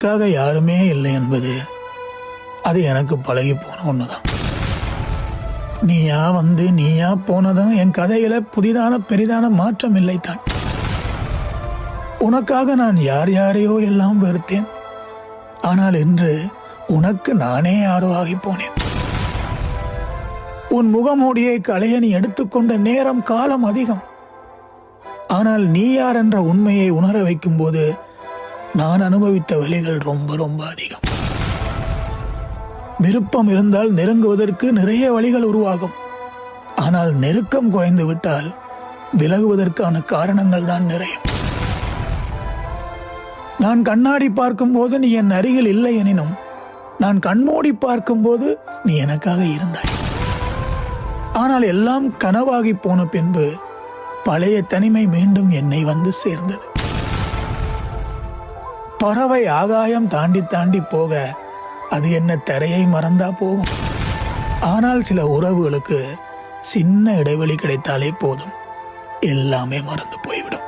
எனக்காக யாருமே இல்லை என்பது அது எனக்கு பழகி போன ஒண்ணுதான். நீயா வந்து நீயா போனதும் என் கதையில புதிதான பெரிதான மாற்றம் இல்லைத்தான். உனக்காக நான் யார் யாரையோ எல்லாம் வெறுத்தேன். ஆனால் இன்று உனக்கு நானே யாரோ ஆகி போனேன். உன் முகமூடியை களைய நீ எடுத்துக்கொண்ட நேரம் காலம் அதிகம். ஆனால் நீ யார் என்ற உண்மையை உணர வைக்கும் போது நான் அனுபவித்த வலிகள் ரொம்ப ரொம்ப அதிகம். விருப்பம் இருந்தால் நெருங்குவதற்கு நிறைய வழிகள் உருவாகும். ஆனால் நெருக்கம் குறைந்து விட்டால் விலகுவதற்கான காரணங்கள் தான் நிறையும். நான் கண்ணாடி பார்க்கும் போது நீ என் அருகில் இல்லை எனினும் நான் கண்மூடி பார்க்கும் போது நீ எனக்காக இருந்தாய். ஆனால் எல்லாம் கனவாகி போன பின்பு பழைய தனிமை மீண்டும் என்னை வந்து சேர்ந்தது. பறவை ஆகாயம் தாண்டி தாண்டி போக அது என்ன தரையை மறந்தா போகும். ஆனால் சில உறவுகளுக்கு சின்ன இடைவெளி கிடைத்தாலே போதும், எல்லாமே மறந்து போய்விடும்.